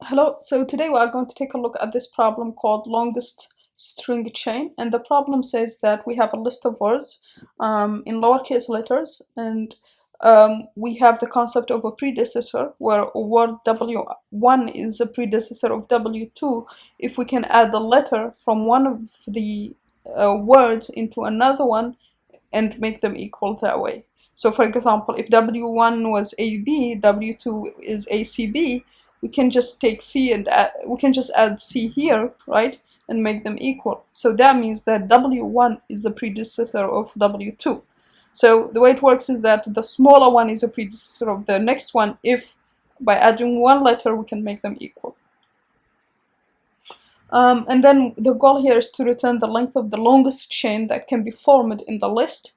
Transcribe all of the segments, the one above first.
Hello, so today we are going to take a look at this problem called longest string chain, and the problem says that we have a list of words in lowercase letters, and we have the concept of a predecessor where word W1 is a predecessor of W2 if we can add a letter from one of the words into another one and make them equal that way. So for example, if W1 was AB, W2 is ACB, we can just take C and we can just add C here, right, and make them equal. So that means that W1 is the predecessor of W2. So the way it works is that the smaller one is a predecessor of the next one if by adding one letter we can make them equal. And then the goal here is to return the length of the longest chain that can be formed in the list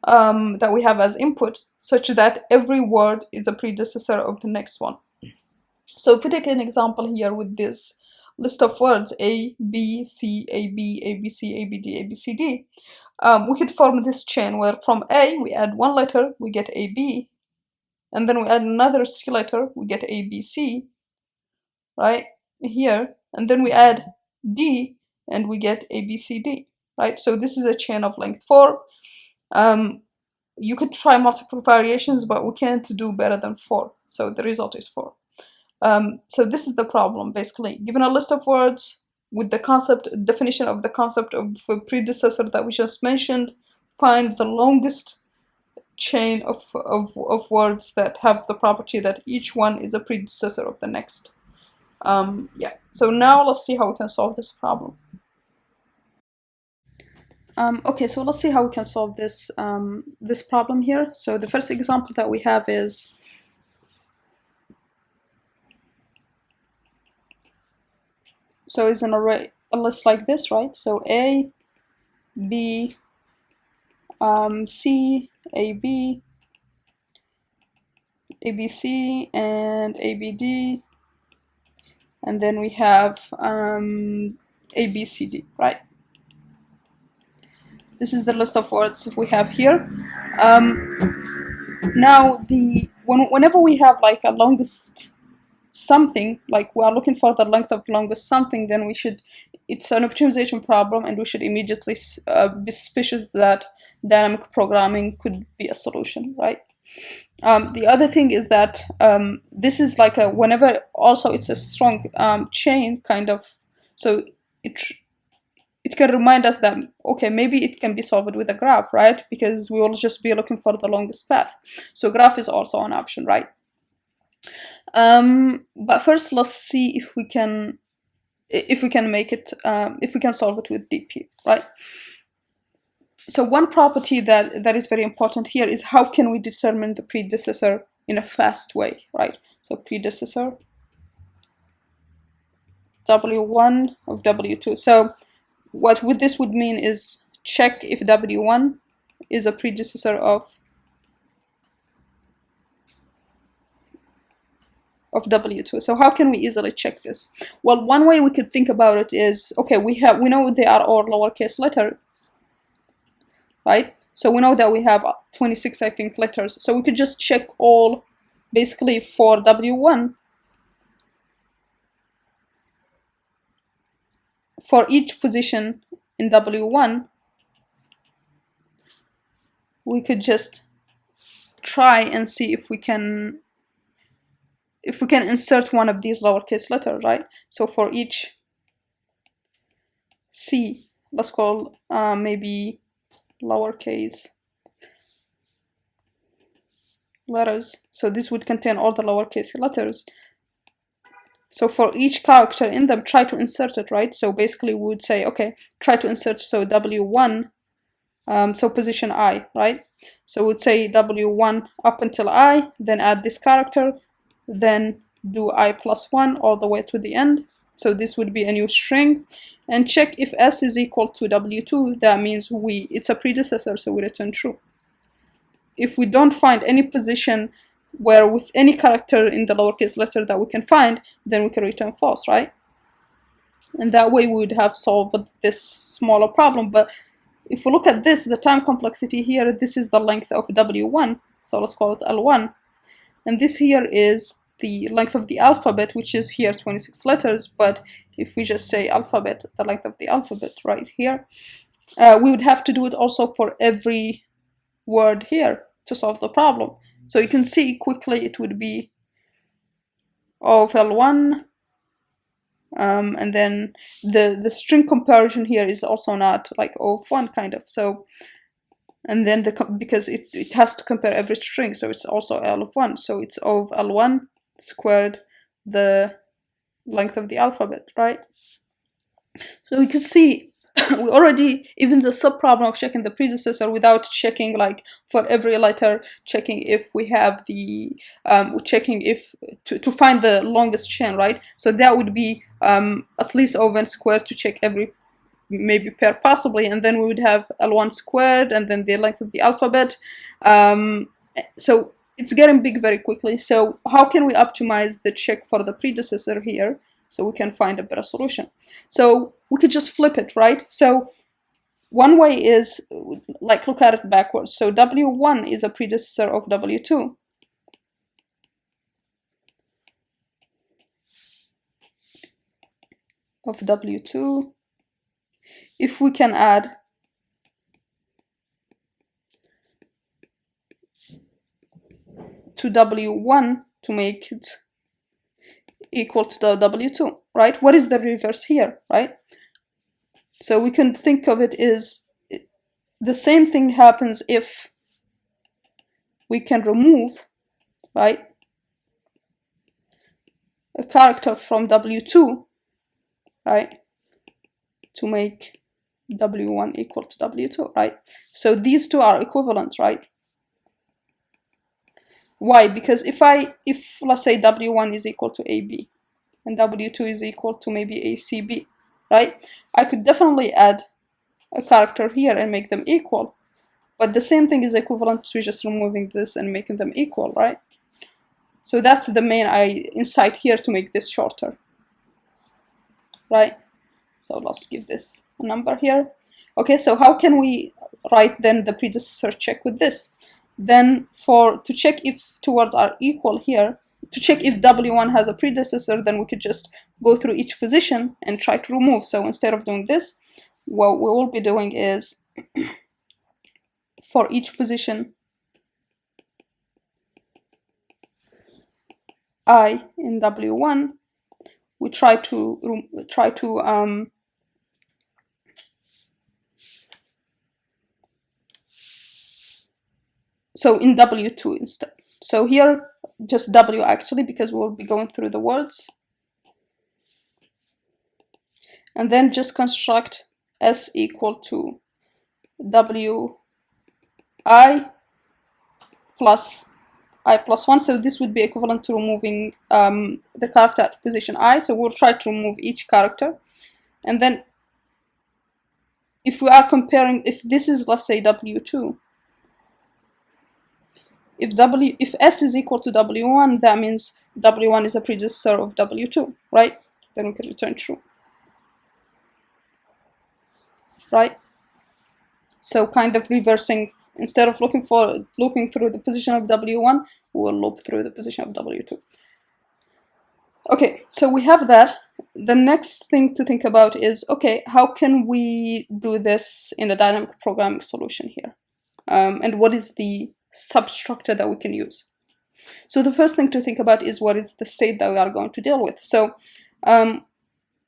that we have as input, such that every word is a predecessor of the next one. So if we take an example here with this list of words A, B, C, A, B, A, B, C, A, B, D, A, B, C, D, we could form this chain where from A we add one letter, we get A, B, and then we add another C letter, we get A, B, C, right, here, and then we add D, and we get A, B, C, D, right? So this is a chain of length 4. You could try multiple variations, but we can't do better than 4, so the result is 4. So this is the problem, basically. Given a list of words with the definition of the concept of a predecessor that we just mentioned, find the longest chain of words that have the property that each one is a predecessor of the next. Yeah, so now let's see how we can solve this problem. Okay, so let's see how we can solve this this problem here. So the first example that we have is it's an array, a list like this, right? So A, B, C, AB, ABC, and ABD, and then we have ABCD, right? This is the list of words we have here. Now, whenever we have like a longest something, like we are looking for the length of longest something, then it's an optimization problem, and we should immediately be suspicious that dynamic programming could be a solution, right? The other thing is that this is like whenever also it's a strong chain kind of, so it can remind us that, okay, maybe it can be solved with a graph, right? Because we will just be looking for the longest path. So graph is also an option, right? But first, let's see if we can make it, if we can solve it with DP, right? So one property that is very important here is how can we determine the predecessor in a fast way, right? So predecessor W1 of W2. So what this would mean is check if W1 is a predecessor of W2. So how can we easily check this? Well, one way we could think about it is, okay, we know they are all lowercase letters, right? So we know that we have 26, I think, letters. So we could just check all, basically, for W1. For each position in W1, we could just try and see if we can insert one of these lowercase letters, right? So for each C, let's call maybe lowercase letters. So this would contain all the lowercase letters. So for each character in them, try to insert it, right? So basically we would say, okay, try to insert, so W1, so position I, right? So we would say W1 up until I, then add this character, then do I+1 all the way to the end. So this would be a new string, and check if S is equal to W2, that means it's a predecessor, so we return true. If we don't find any position where with any character in the lowercase letter that we can find, then we can return false, right? And that way we would have solved this smaller problem. But if we look at this, the time complexity here, this is the length of W1, so let's call it L1. And this here is the length of the alphabet, which is here 26 letters, but if we just say alphabet, the length of the alphabet right here, we would have to do it also for every word here to solve the problem. So you can see quickly it would be O of L1, and then the string comparison here is also not like O of 1 kind of. So, and then because it has to compare every string, so it's also L of 1. So it's O of L1 squared the length of the alphabet, right? So we can see we already, even the sub-problem of checking the predecessor without checking like for every letter, checking if we have the, checking if, to find the longest chain, right? So that would be at least O of n squared to check every maybe pair possibly, and then we would have L1 squared and then the length of the alphabet. So it's getting big very quickly. So how can we optimize the check for the predecessor here so we can find a better solution? So we could just flip it, right? So one way is, like, look at it backwards. So W1 is a predecessor of W2. Of W2. If we can add to W1 to make it equal to the W2, right? What is the reverse here, right? So we can think of it as the same thing happens if we can remove, right, a character from W2, right, to make W1 equal to W2, right? So these two are equivalent, right? Why? Because if let's say W1 is equal to AB and W2 is equal to maybe ACB, right? I could definitely add a character here and make them equal, but the same thing is equivalent to just removing this and making them equal, right? So that's the main insight here, to make this shorter, right? So let's give this a number here. Okay, so how can we write then the predecessor check with this? Then to check if two words are equal here, to check if W1 has a predecessor, then we could just go through each position and try to remove. So instead of doing this, what we will be doing is for each position I in W1, we try to so in W2 instead. So here just W actually, because we'll be going through the words, and then just construct S equal to WI plus I plus 1. So this would be equivalent to removing the character at position I. So we'll try to remove each character. And then if we are comparing, if this is, let's say, W2, if S is equal to W1, that means W1 is a predecessor of W2, right? Then we can return true, right? So kind of reversing, instead of looking through the position of W1, we will loop through the position of W2. Okay, so we have that. The next thing to think about is, okay, how can we do this in a dynamic programming solution here? And what is the substructure that we can use? So the first thing to think about is, what is the state that we are going to deal with? So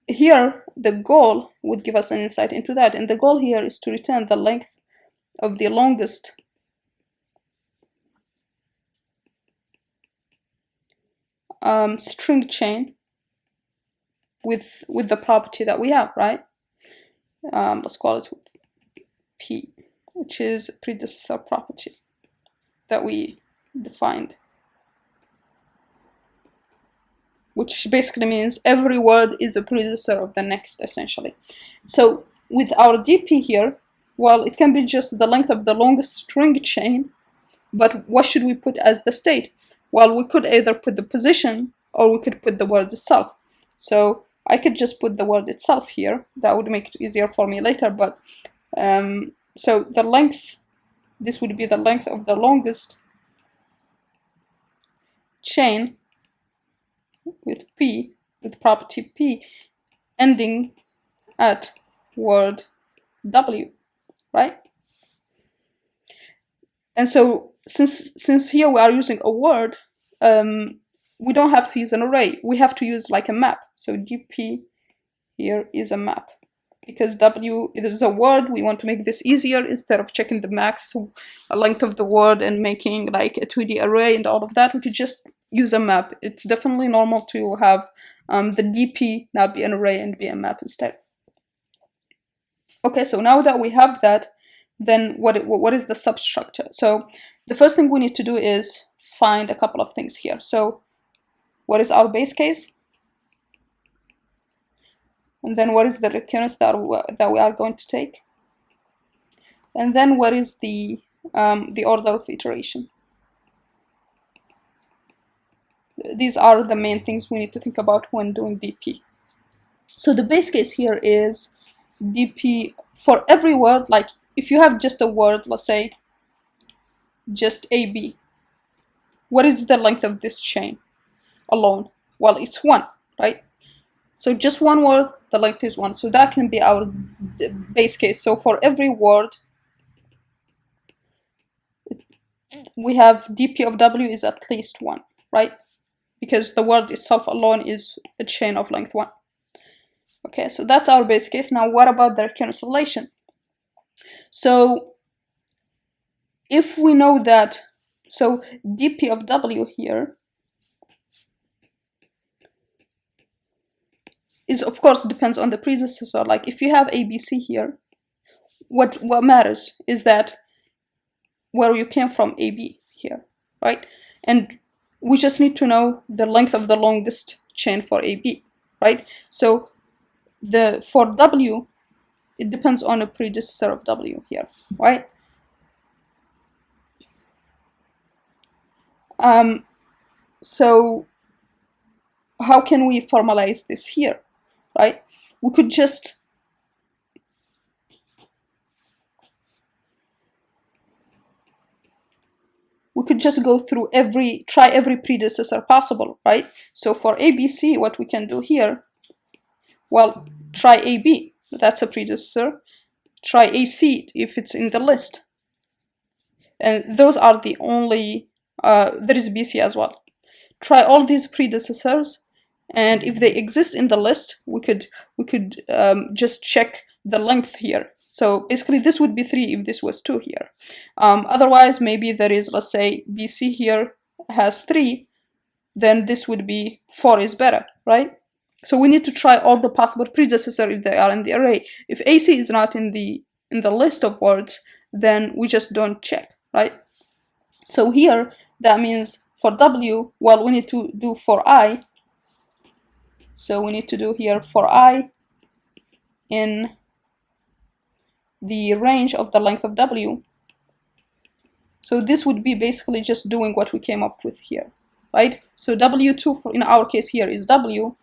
here, the goal would give us an insight into that. And the goal here is to return the length of the longest string chain with the property that we have, right? Let's call it with P, which is predecessor property that we defined, which basically means every word is a predecessor of the next, essentially. So with our DP here, well, it can be just the length of the longest string chain, but what should we put as the state? Well, we could either put the position or we could put the word itself. So I could just put the word itself here. That would make it easier for me later, but so the length, this would be the length of the longest chain with P, with property P, ending at word W, right? And so since here we are using a word, we don't have to use an array. We have to use like a map. So dp here is a map. Because W is a word, we want to make this easier. Instead of checking the max length of the word and making like a 2D array and all of that, we could just use a map. It's definitely normal to have the dp not be an array and be a map instead. Okay, so now that we have that, then what is the substructure? So the first thing we need to do is find a couple of things here. So what is our base case? And then what is the recurrence that we are going to take? And then what is the order of iteration? These are the main things we need to think about when doing DP. So the base case here is DP for every word. Like if you have just a word, let's say just AB, what is the length of this chain alone? Well, it's 1, right? So just one word, the length is 1. So that can be our base case. So for every word, we have dp of w is at least 1, right? Because the word itself alone is a chain of length 1. Okay, so that's our base case. Now what about the recurrence relation? So if we know that, so dp of w here is, of course, depends on the predecessor. Like if you have ABC here, what matters is that where you came from, AB here, right? And we just need to know the length of the longest chain for AB, right? So for W, it depends on a predecessor of W here, right? So how can we formalize this here, right? We could just go through try every predecessor possible, right? So for ABC, what we can do here, well, try AB, that's a predecessor. Try AC if it's in the list. And those are the only, there is BC as well. Try all these predecessors, and if they exist in the list, we could just check the length here. So basically this would be 3 if this was 2 here. Otherwise, maybe there is, let's say, BC here has 3, then this would be 4 is better, right? So we need to try all the possible predecessors if they are in the array. If AC is not in the list of words, then we just don't check, right? So here, that means for W, well, we need to do for I. So we need to do here for I in the range of the length of W. So this would be basically just doing what we came up with here, right? So W2 in our case here is W,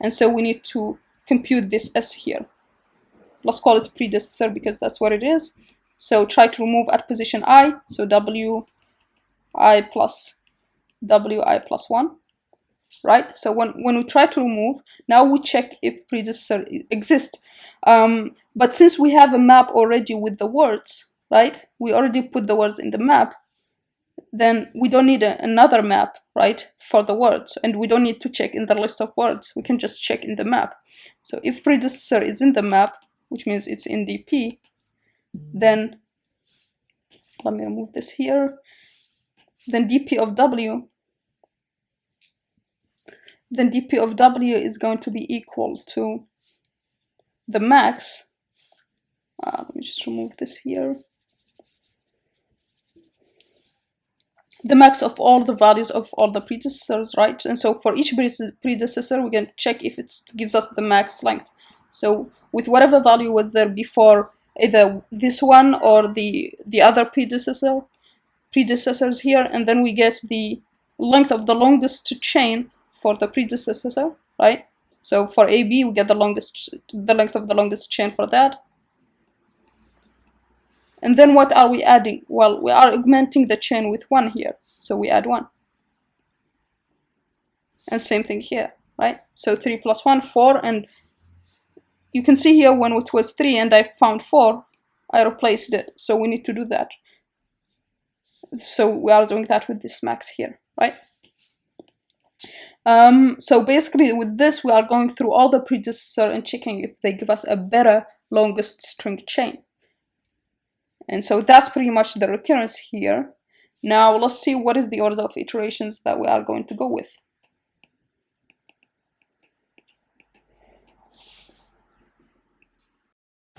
and so we need to compute this S here. Let's call it predecessor because that's what it is. So try to remove at position I, so Wi plus Wi plus 1, right? So when we try to remove, now we check if predecessor exists. But since we have a map already with the words, right? We already put the words in the map, then we don't need another map, right, for the words, and we don't need to check in the list of words. We can just check in the map. So if predecessor is in the map, which means it's in DP, then let me remove this here. Then dp of W, then dp of W is going to be equal to the max. Let me just remove this here. The max of all the values of all the predecessors, right? And so for each predecessor, we can check if it gives us the max length. So with whatever value was there before, either this one or the other predecessors here, and then we get the length of the longest chain for the predecessor, right? So for AB, we get the length of the longest chain for that. And then what are we adding? Well, we are augmenting the chain with 1 here, so we add 1. And same thing here, right? So 3 plus 1, 4, and you can see here when it was 3 and I found 4, I replaced it. So we need to do that. So we are doing that with this max here, right? So basically with this, we are going through all the predecessor and checking if they give us a better longest string chain. And so that's pretty much the recurrence here. Now let's see what is the order of iterations that we are going to go with.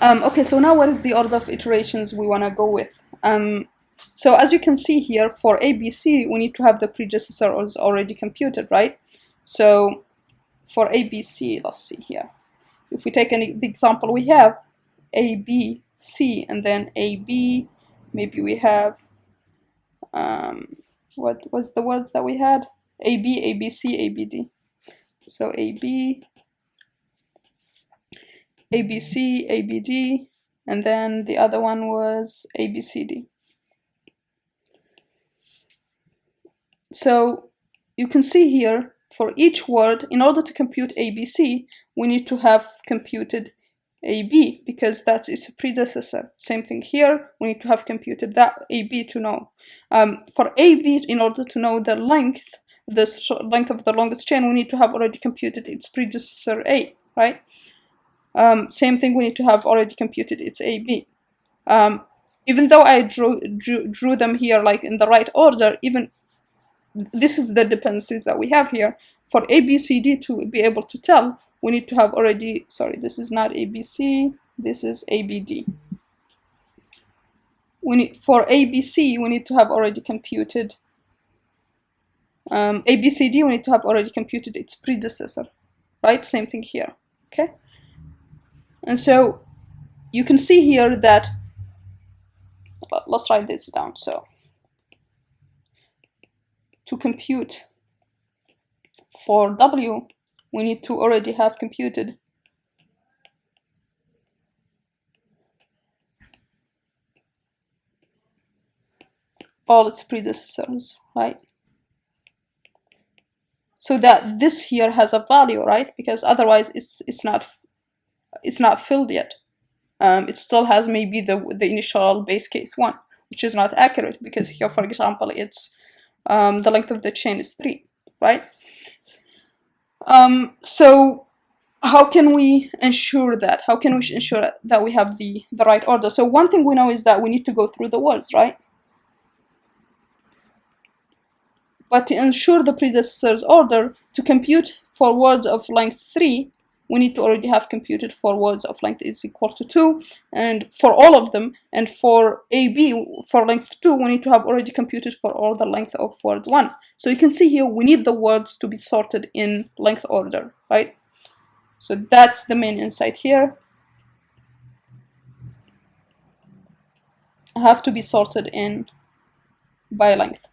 Okay, so now what is the order of iterations we want to go with? So as you can see here, for ABC, we need to have the predecessor already computed, right? So for ABC, let's see here. If we take the example, we have A, B, C, and then A, B. Maybe we have, what was the words that we had? A, B, A, B, C, A, B, D. So A, B, A, B, C, A, B, D, and then the other one was A, B, C, D. So you can see here, for each word, in order to compute ABC, we need to have computed AB, because that's its predecessor. Same thing here, we need to have computed that AB to know. For AB, in order to know the length of the longest chain, we need to have already computed its predecessor A, right? Same thing, we need to have already computed its AB. Even though I drew them here like in the right order, even this is the dependencies that we have here. For ABCD to be able to tell, we need to have already, sorry, this is not ABC, this is ABD. For ABC, we need to have already computed, ABCD, we need to have already computed its predecessor, right? Same thing here, okay? And so you can see here that, let's write this down. So to compute for W, we need to already have computed all its predecessors, right? So that this here has a value, right? Because otherwise it's not filled yet. It still has maybe the initial base case 1, which is not accurate, because here, for example, it's the length of the chain is 3, right? So how can we ensure that? How can we ensure that we have the right order? So one thing we know is that we need to go through the words, right? But to ensure the predecessor's order, to compute for words of length 3, we need to already have computed for words of length is equal to 2, and for all of them. And for AB, for length 2, we need to have already computed for all the length of word 1. So you can see here, we need the words to be sorted in length order, right? So that's the main insight here. Have to be sorted in by length.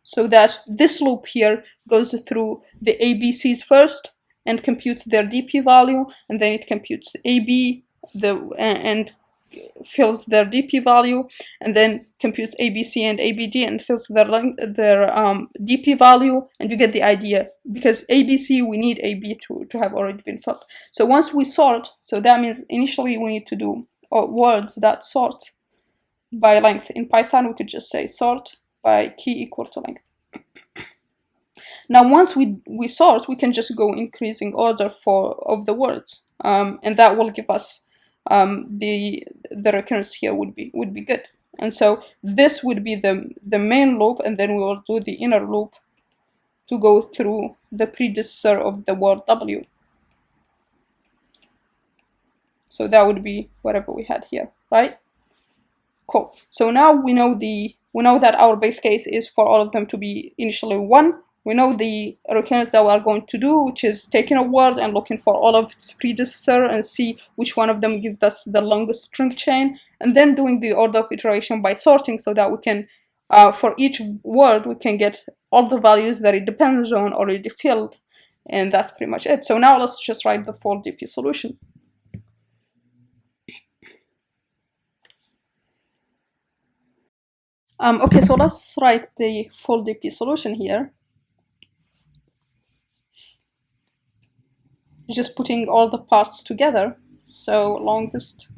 So that this loop here goes through the ABCs first and computes their DP value, and then it computes AB and fills their DP value, and then computes ABC and ABD and fills their DP value, and you get the idea. Because ABC, we need AB to have already been filled. So once we sort, so that means initially we need to do words that sort by length. In Python, we could just say sort by key equal to length. Now, once we sort, we can just go increasing order of the words, and that will give us the recurrence here would be good. And so this would be the main loop, and then we will do the inner loop to go through the predecessor of the word W. So that would be whatever we had here, right? Cool. So now we know that our base case is for all of them to be initially 1. We know the recurrence that we are going to do, which is taking a word and looking for all of its predecessor and see which one of them gives us the longest string chain, and then doing the order of iteration by sorting, so that we can, for each word, we can get all the values that it depends on already filled, and that's pretty much it. So now let's just write the full DP solution. Okay, so let's write the full DP solution here. just putting all the parts together. So longest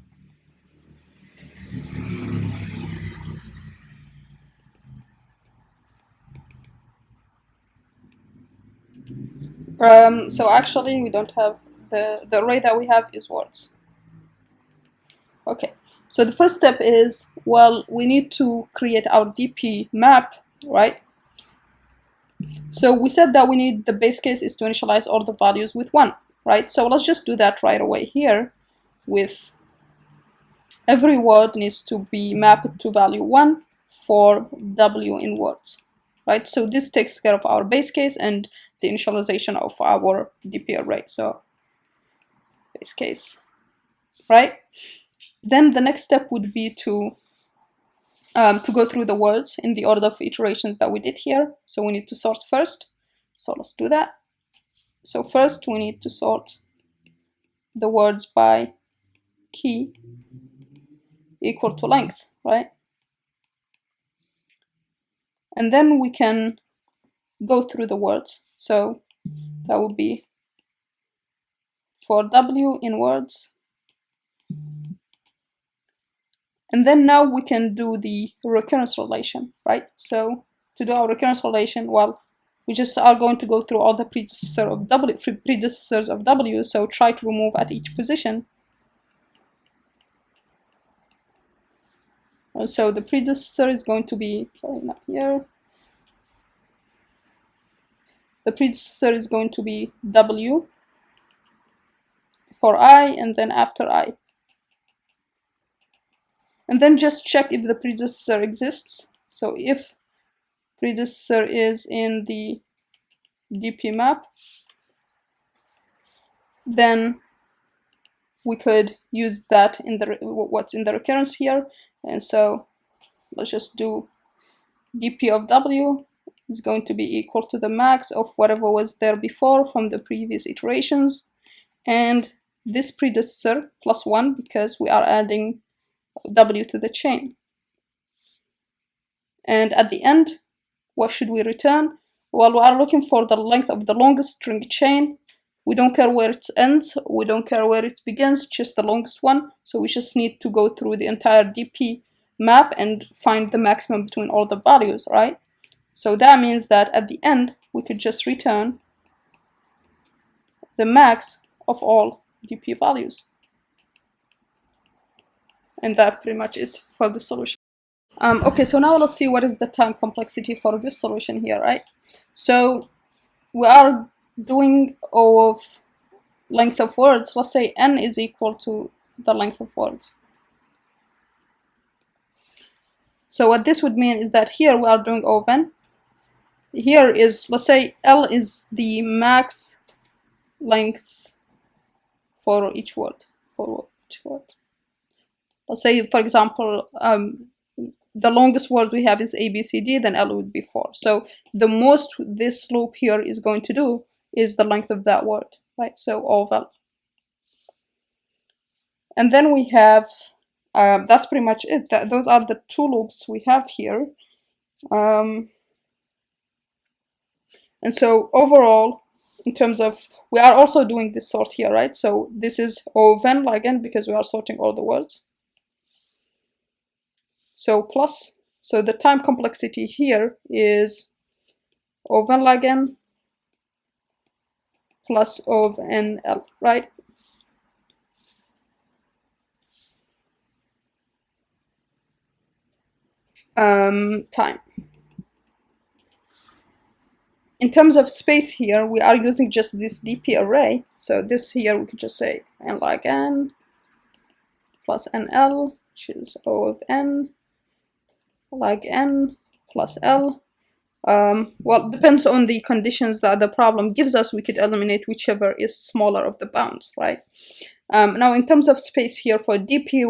so actually we don't have the array that we have is words. Okay, so the first step is, well, we need to create our DP map, right? So we said that we need the base case is to initialize all the values with 1, right? So let's just do that right away here with every word needs to be mapped to value 1 for W in words, right? So this takes care of our base case and the initialization of our DP array. So base case, right? Then the next step would be to go through the words in the order of iterations that we did here. So we need to sort first. So let's do that. So first we need to sort the words by key equal to length, right? And then we can go through the words. So that would be for W in words. And then now we can do the recurrence relation, right? So to do our recurrence relation, well, we just are going to go through all the predecessors of W, so try to remove at each position. So the predecessor is going to be, sorry, not here. The predecessor is going to be W for I, and then after I. And then just check if the predecessor exists. So if predecessor is in the DP map, then we could use that in the what's in the recurrence here. And so let's just do DP of W is going to be equal to the max of whatever was there before from the previous iterations, and this predecessor plus 1 because we are adding W to the chain. And at the end, what should we return? Well, we are looking for the length of the longest string chain. We don't care where it ends, we don't care where it begins, just the longest one. So we just need to go through the entire DP map and find the maximum between all the values, right? So that means that at the end, we could just return the max of all DP values. And that's pretty much it for the solution. Okay, so now let's see what is the time complexity for this solution here, right? So we are doing O of length of words. Let's say n is equal to the length of words. So what this would mean is that here we are doing O of n. Here is, let's say L is the max length for each word. Let's say, for example, the longest word we have is ABCD, then L would be 4. So the most this loop here is going to do is the length of that word, right? So O of L. And then we have, that's pretty much it. Those are the 2 loops we have here. And so overall, in terms of, we are also doing this sort here, right? So this is O of n, again, because we are sorting all the words. So plus, so the time complexity here is O of n log n plus O of n L, right? Time. In terms of space here, we are using just this DP array. So this here, we could just say n log n plus nl, which is O of n log n plus L. Well, depends on the conditions that the problem gives us. We could eliminate whichever is smaller of the bounds, right? Now, in terms of space here for DP,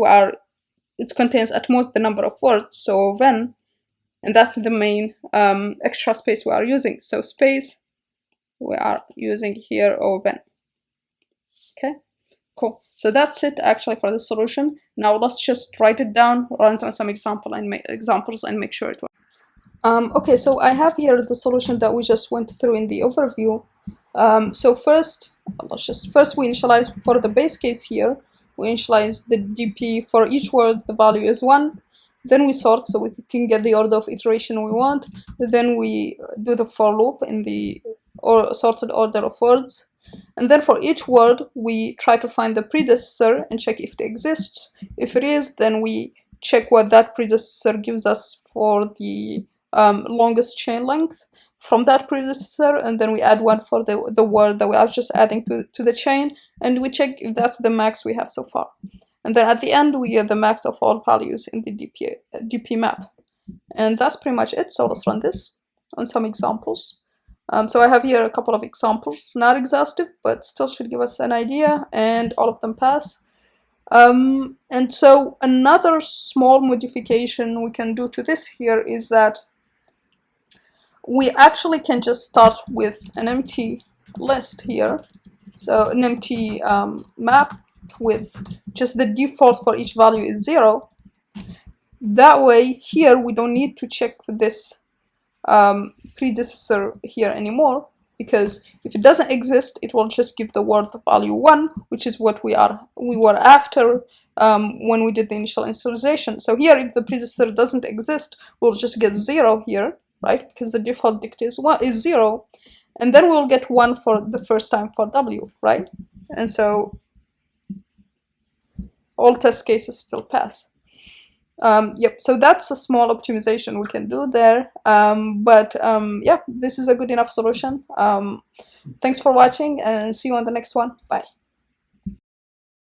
it contains at most the number of words, so O of n, and that's the main extra space we are using. So space, we are using here O of n. Okay, cool. So that's it actually for the solution. Now let's just write it down, run on some examples and make sure it works. Okay, so I have here the solution that we just went through in the overview. So first we initialize for the base case here. We initialize the DP for each word. The value is 1. Then we sort so we can get the order of iteration we want. Then we do the for loop in the sorted order of words. And then for each word, we try to find the predecessor and check if it exists. If it is, then we check what that predecessor gives us for the longest chain length from that predecessor, and then we add one for the word that we are just adding to the chain, and we check if that's the max we have so far. And then at the end, we get the max of all values in the DP map. And that's pretty much it. So let's run this on some examples. So I have here a couple of examples, not exhaustive, but still should give us an idea, and all of them pass. And so another small modification we can do to this here is that we actually can just start with an empty list here. So an empty map with just the default for each value is 0. That way here we don't need to check for this predecessor here anymore, because if it doesn't exist, it will just give the word the value 1, which is what we were after when we did the initial initialization. So here, if the predecessor doesn't exist, we'll just get 0 here, right? Because the default dict is 0, and then we'll get 1 for the first time for W, right? And so all test cases still pass. Yep, so that's a small optimization we can do there, but yeah, this is a good enough solution. Thanks for watching, and see you on the next one. Bye.